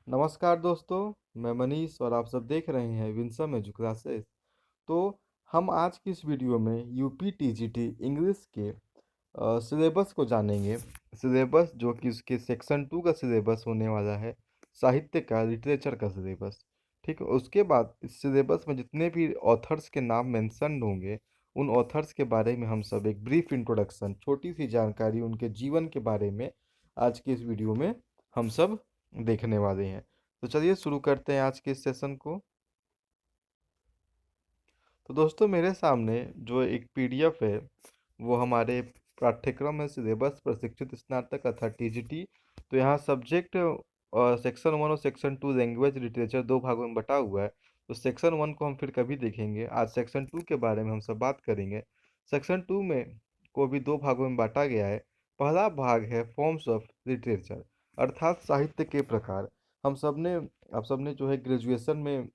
नमस्कार दोस्तों, मैं मनीष और आप सब देख रहे हैं विंसम एजू क्लासेस। तो हम आज की इस वीडियो में यूपी टीजीटी इंग्लिश के सिलेबस को जानेंगे। सिलेबस जो कि उसके सेक्शन 2 का सिलेबस होने वाला है, साहित्य का, लिटरेचर का सिलेबस। ठीक है, उसके बाद इस सिलेबस में जितने भी ऑथर्स के नाम मेंशन होंगे, उन ऑथर्स के बारे में हम सब एक ब्रीफ इंट्रोडक्शन, छोटी सी जानकारी उनके जीवन के बारे में आज की इस वीडियो में हम सब देखने वाले हैं। तो चलिए शुरू करते हैं आज के इस सेशन को। तो दोस्तों, मेरे सामने जो एक पीडीएफ है वो हमारे पाठ्यक्रम है सिलेबस प्रशिक्षित स्नातक अर्थात टीजीटी। तो यहाँ सब्जेक्ट और सेक्शन 1 और सेक्शन 2 लैंग्वेज लिटरेचर दो भागों में बटा हुआ है। तो सेक्शन 1 को हम फिर कभी देखेंगे, आज सेक्शन 2 के बारे में हम सब बात करेंगे। सेक्शन 2 में को भी दो भागों में बांटा गया है। पहला भाग है फॉर्म्स ऑफ लिटरेचर अर्थात साहित्य के प्रकार। हम सब ने आप सब ने जो है ग्रेजुएशन में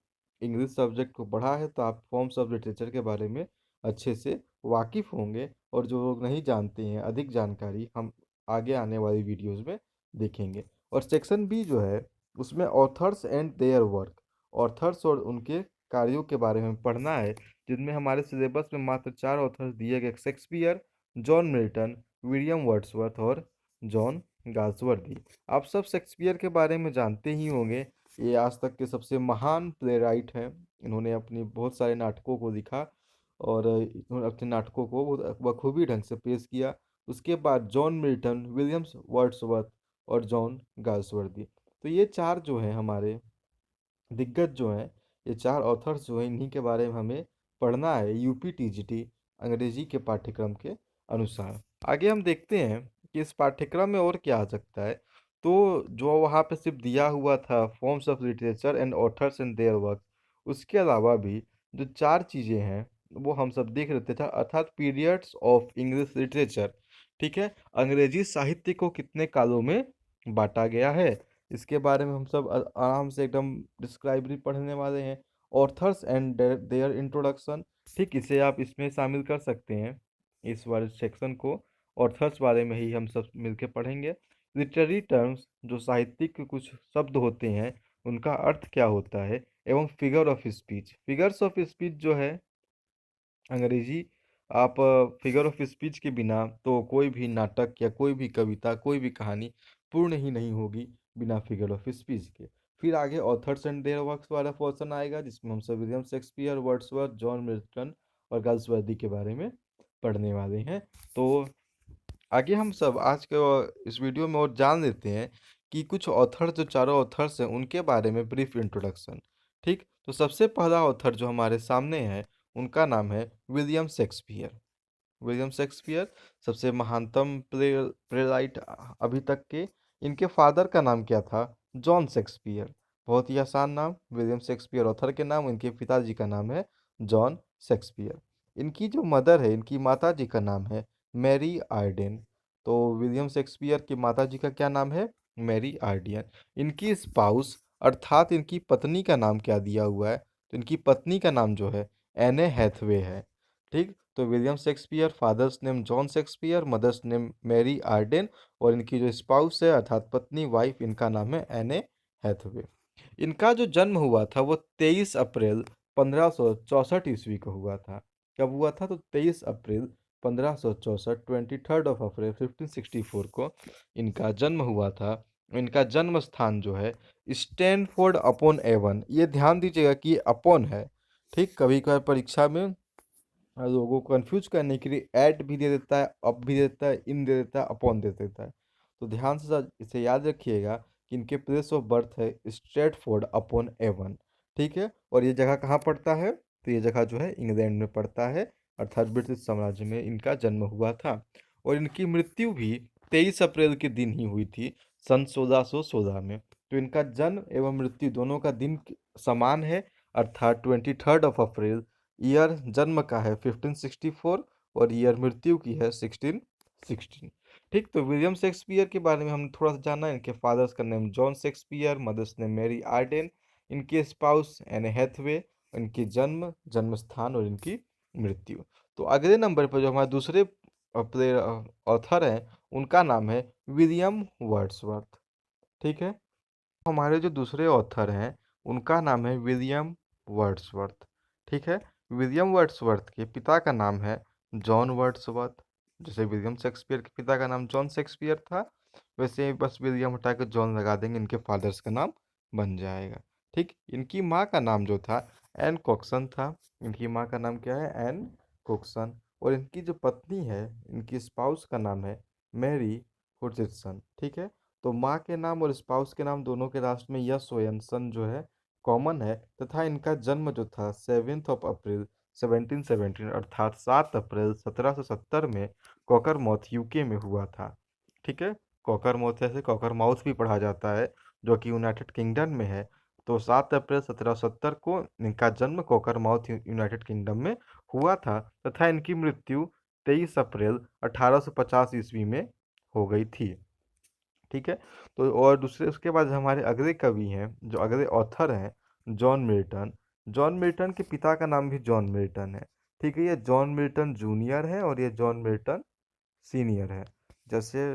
इंग्लिश सब्जेक्ट को पढ़ा है, तो आप फॉर्म्स ऑफ लिटरेचर के बारे में अच्छे से वाकिफ़ होंगे। और जो लोग नहीं जानते हैं, अधिक जानकारी हम आगे आने वाली वीडियोस में देखेंगे। और सेक्शन बी जो है उसमें authors and their work, authors और उनके कार्यों के बारे में पढ़ना है, जिनमें हमारे सिलेबस में मात्र चार ऑथर्स दिए गए: Shakespeare, John Milton, William Wordsworth और जॉन गाल्सवर्दी। आप सब शेक्सपियर के बारे में जानते ही होंगे। ये आज तक के सबसे महान प्लेराइट हैं। इन्होंने अपनी बहुत सारे नाटकों को लिखा और इन्होंने अपने नाटकों को बहुत बखूबी ढंग से पेश किया। उसके बाद जॉन मिल्टन, विलियम्स वर्ड्सवर्थ और जॉन गाल्सवर्दी। तो ये चार जो हैं हमारे दिग्गज जो हैं, ये चार ऑथर्स जो हैं, इन्हीं के बारे में हमें पढ़ना है यूपी टीजीटी अंग्रेजी के पाठ्यक्रम के अनुसार। आगे हम देखते हैं कि इस पाठ्यक्रम में और क्या आ सकता है। तो जो वहाँ पे सिर्फ दिया हुआ था forms of literature and authors and their work, उसके अलावा भी जो चार चीज़ें हैं वो हम सब देख लेते थे, अर्थात पीरियड्स ऑफ इंग्लिश लिटरेचर। ठीक है, अंग्रेजी साहित्य को कितने कालों में बांटा गया है, इसके बारे में हम सब आराम से एकदम डिस्क्राइबरी पढ़ने वाले हैं। ऑथर्स एंड देयर इंट्रोडक्शन, ठीक, इसे आप इसमें शामिल कर सकते हैं। इस वाले सेक्शन को ऑथर्स बारे में ही हम सब मिलके पढ़ेंगे। लिटरेरी टर्म्स, जो साहित्यिक के कुछ शब्द होते हैं, उनका अर्थ क्या होता है, एवं figure of speech. Figures of speech जो है अंग्रेजी, आप फिगर ऑफ स्पीच के बिना तो कोई भी नाटक या कोई भी कविता, कोई भी कहानी पूर्ण ही नहीं होगी बिना फिगर ऑफ स्पीच के। फिर आगे ऑथर्स एंड देयर वर्क्स वाला पोर्शन आएगा, जिसमें हम सब William Shakespeare, Wordsworth, John Milton और गाल्सवर्दी के बारे में पढ़ने वाले हैं। तो आगे हम सब आज के इस वीडियो में और जान लेते हैं कि कुछ ऑथर, जो चारों ऑथर्स हैं, उनके बारे में ब्रीफ इंट्रोडक्शन। ठीक, तो सबसे पहला ऑथर जो हमारे सामने है, उनका नाम है विलियम शेक्सपियर। विलियम शेक्सपियर सबसे महानतम प्लेराइट अभी तक के। इनके फादर का नाम क्या था? John Shakespeare. बहुत ही आसान नाम, विलियम शेक्सपियर ऑथर के नाम, इनके पिताजी का नाम है जॉन शेक्सपियर। इनकी जो मदर है, इनकी माता जी का नाम है मैरी आर्डेन। तो विलियम शेक्सपियर की माता जी का क्या नाम है? मैरी आर्डियन। इनकी स्पाउस अर्थात इनकी पत्नी का नाम क्या दिया हुआ है? तो इनकी पत्नी का नाम जो है एने हैथवे है। ठीक, तो William Shakespeare, father's name John Shakespeare, mother's name Mary Arden, और इनकी जो स्पाउस है अर्थात पत्नी, वाइफ, इनका नाम है एने हैथवे। इनका जो जन्म हुआ था वो 23 अप्रैल 1564 ईस्वी को हुआ था। कब हुआ था? तो 23 अप्रैल 1564, 23 अप्रैल 1564 को इनका जन्म हुआ था। इनका जन्म स्थान जो है स्टैनफोर्ड अपॉन एवन, ये ध्यान दीजिएगा कि ये अपॉन है। ठीक, कभी कभार परीक्षा में लोगों को कंफ्यूज करने के लिए ऐट भी दे देता है, अप भी दे देता है, इन दे देता है, अपॉन दे देता है। तो ध्यान से इसे याद रखिएगा कि इनके प्लेस ऑफ बर्थ है स्ट्रेटफोर्ड अपॉन एवन। ठीक है, और ये जगह कहाँ पड़ता है? तो ये जगह जो है इंग्लैंड में पड़ता है, अर्थात ब्रिटिश साम्राज्य में इनका जन्म हुआ था। और इनकी मृत्यु भी 23 अप्रैल के दिन ही हुई थी, सन 1616 में। तो इनका जन्म एवं मृत्यु दोनों का दिन समान है, अर्थात 23 अप्रैल। ईयर जन्म का है 1564 और ईयर मृत्यु की है 1616। ठीक, तो विलियम शेक्सपियर के बारे में हमने थोड़ा सा जाना। इनके फादर्स का name John Shakespeare, mother's name Mary Arden, इनके स्पाउस एन हैथवे, इनकी जन्म, जन्म स्थान और इनकी मृत्यु। तो अगले नंबर पर जो हमारे दूसरे प्लेयर ऑथर हैं, उनका नाम है विलियम वर्ड्सवर्थ। ठीक है, हमारे जो दूसरे ऑथर हैं उनका नाम है विलियम वर्ड्सवर्थ। ठीक है। विलियम वर्ड्सवर्थ के पिता का नाम है जॉन वर्ड्सवर्थ। जैसे विलियम शेक्सपियर के पिता का नाम जॉन शेक्सपियर था, वैसे ही बस विलियम हटा के जॉन लगा देंगे, इनके फादर्स का नाम बन जाएगा। ठीक। इनकी माँ का नाम जो था एन कॉक्सन था। इनकी माँ का नाम क्या है? Anne Coxon. और इनकी जो पत्नी है, इनकी स्पाउस का नाम है मैरी हुडजिनसन। ठीक है। तो माँ के नाम और स्पाउस के नाम दोनों के लास्ट में यस हो या सन जो है कॉमन है। तथा इनका जन्म जो था 7 अप्रैल 1717 अर्थात 7 अप्रैल 1770 में कॉकरमाउथ यूके में हुआ था। ठीक है। कॉकरमाउथ ऐसे कॉकरमाउथ भी पढ़ा जाता है, जो कि यूनाइटेड किंगडम में है। तो 7 अप्रैल 1770 को इनका जन्म कॉकरमाउथ यूनाइटेड किंगडम में हुआ था तथा इनकी मृत्यु 23 अप्रैल 1850 ईस्वी में हो गई थी। ठीक है। तो और दूसरे उसके बाद हमारे अगले कवि हैं, जो अगले ऑथर हैं, जॉन मिल्टन। जॉन मिल्टन के पिता का नाम भी जॉन मिल्टन है। ठीक है। ये जॉन मिल्टन जूनियर है और ये जॉन मिल्टन सीनियर है। जैसे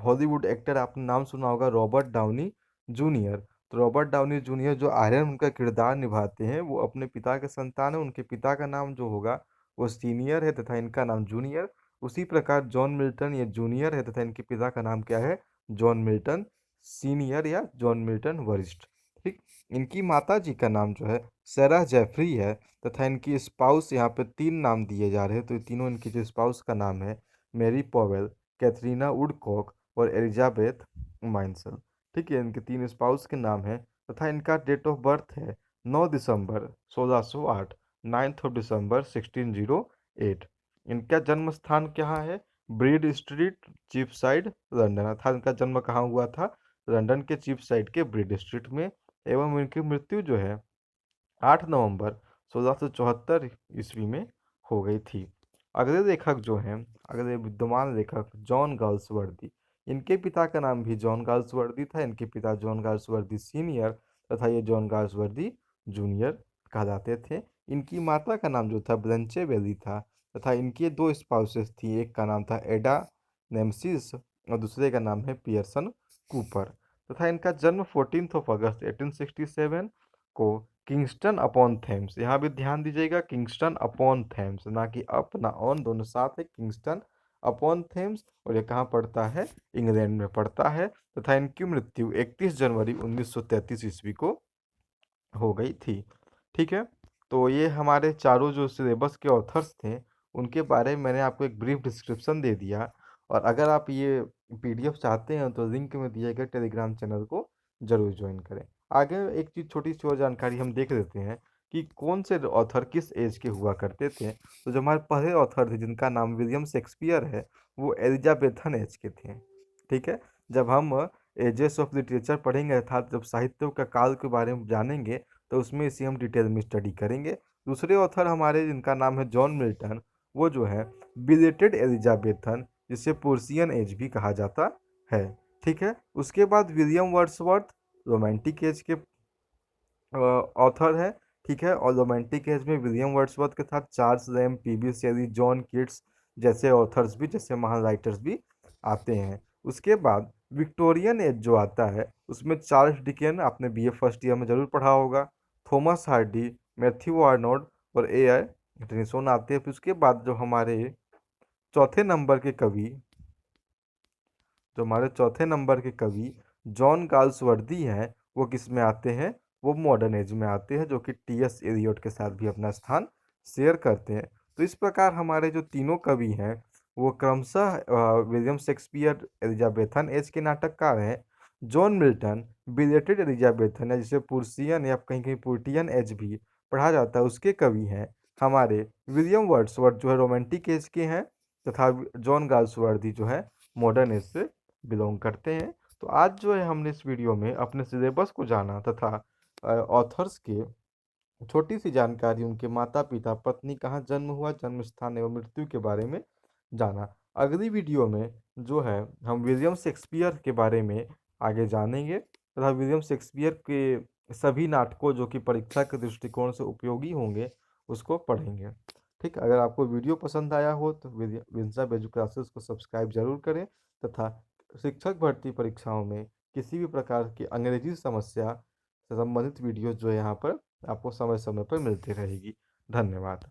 हॉलीवुड एक्टर आपने नाम सुना होगा रॉबर्ट डाउनी जूनियर। तो रॉबर्ट डाउनी जूनियर जो आयरन मैन का किरदार निभाते हैं वो अपने पिता के संतान है। उनके पिता का नाम जो होगा वो सीनियर है तथा इनका नाम जूनियर। उसी प्रकार जॉन मिल्टन ये जूनियर है तथा इनके पिता का नाम क्या है? जॉन मिल्टन सीनियर या जॉन मिल्टन वरिष्ठ। ठीक। इनकी माता जी का नाम जो है सैरा जेफरी है तथा इनकी स्पाउस यहाँ पे 3 नाम दिए जा रहे हैं। तो ये तीनों इनकी जो स्पाउस का नाम है मैरी पॉवेल, कैथरीना वुडकॉक और एलिजाबेथ माइंसल। ठीक है। इनके 3 स्पाउस के नाम हैं तथा इनका डेट ऑफ बर्थ है 9 दिसंबर 1608, 9 दिसंबर 1608। इनका जन्म स्थान कहाँ है? Bread Street, Cheapside, London. अर्थात इनका जन्म कहाँ हुआ था? लंदन के चीप साइड के ब्रीड स्ट्रीट में। एवं इनकी मृत्यु जो है 8 नवंबर 1674 ईस्वी में हो गई थी। अगले लेखक जो हैं, अगले विद्यमान लेखक जॉन गाल्सवर्दी। इनके पिता का नाम भी जॉन गाल्सवर्दी था। इनके पिता जॉन गाल्सवर्दी सीनियर तथा ये जॉन गाल्सवर्दी जूनियर कहलाते थे। इनकी माता का नाम जो था ब्लेंचे वेली था तथा इनकी 2 स्पाउसेस थी। एक का नाम था एडा नेमसिस और दूसरे का नाम है पियर्सन कूपर। तथा इनका जन्म 14 अगस्त 1867 को किंगस्टन अपॉन थेम्स, यहाँ भी ध्यान दीजिएगा, किंगस्टन अपॉन थेम्स, ना कि अप ना ऑन, दोनों साथ है, किंगस्टन अपॉन थेम्स। और ये कहाँ पड़ता है? इंग्लैंड में पड़ता है। तथा इनकी मृत्यु 31 जनवरी 1933 ईस्वी को हो गई थी। ठीक है। तो ये हमारे चारों जो सिलेबस के ऑथर्स थे उनके बारे में मैंने आपको एक ब्रीफ डिस्क्रिप्शन दे दिया। और अगर आप ये पीडीएफ चाहते हैं तो लिंक में दिए गए टेलीग्राम चैनल को जरूर ज्वाइन करें। आगे एक चीज़ छोटी सी और जानकारी हम देख लेते हैं कि कौन से ऑथर किस एज के हुआ करते थे। तो जो हमारे पहले ऑथर थे जिनका नाम विलियम शेक्सपियर है वो एलिजाबेथन एज के थे। ठीक है। जब हम एजेस ऑफ लिटरेचर पढ़ेंगे अर्थात जब साहित्य का काल के बारे में जानेंगे तो उसमें इसी हम डिटेल में स्टडी करेंगे। दूसरे ऑथर हमारे जिनका नाम है जॉन मिल्टन, वो जो है बिलेटेड एलिजाबेथन, जिसे पोर्सियन एज भी कहा जाता है। ठीक है। उसके बाद विलियम वर्ड्सवर्थ रोमांटिक एज के ऑथर है। ठीक है। और रोमांटिक एज में विलियम वर्ड्सवर्थ के साथ चार्ल्स लैम्ब, पीबी शेली, जॉन कीट्स जैसे ऑथर्स भी, जैसे महान राइटर्स भी आते हैं। उसके बाद विक्टोरियन एज जो आता है उसमें चार्ल्स डिकेन, आपने बीए फर्स्ट ईयर में जरूर पढ़ा होगा, थॉमस हार्डी, मैथ्यू आर्नोल्ड और ए आई टेनिसन आते हैं। फिर उसके बाद जो हमारे चौथे नंबर के कवि जो हमारे चौथे नंबर के कवि जॉन गाल्सवर्दी हैं, वो किस में आते हैं? वो मॉडर्न एज में आते हैं, जो कि टी एस एलियट के साथ भी अपना स्थान शेयर करते हैं। तो इस प्रकार हमारे जो तीनों कवि हैं वो क्रमशः विलियम शेक्सपियर एलिजाबेथन एज के नाटककार हैं। जॉन मिल्टन बिलेटेड एलिजाबेथन है, जिसे पुर्सियन या कहीं कहीं पुर्टियन एज भी पढ़ा जाता है, उसके कवि हैं। हमारे विलियम वर्ड्सवर्थ जो है रोमांटिक एज के हैं तथा जॉन गाल्सवर्दी जो है मॉडर्न एज से बिलोंग करते हैं। तो आज जो है हमने इस वीडियो में अपने सिलेबस को जाना तथा ऑथर्स के छोटी सी जानकारी, उनके माता पिता, पत्नी, कहाँ जन्म हुआ, जन्म स्थान एवं मृत्यु के बारे में जाना। अगली वीडियो में जो है हम विलियम शेक्सपियर के बारे में आगे जानेंगे तथा विलियम शेक्सपियर के सभी नाटकों जो कि परीक्षा के दृष्टिकोण से उपयोगी होंगे उसको पढ़ेंगे। ठीक। अगर आपको वीडियो पसंद आया हो तो विंसा बेजू क्लासेस को सब्सक्राइब जरूर करें तथा शिक्षक भर्ती परीक्षाओं में किसी भी प्रकार की अंग्रेजी समस्या से संबंधित वीडियो जो है यहाँ पर आपको समय समय पर मिलती रहेगी। धन्यवाद।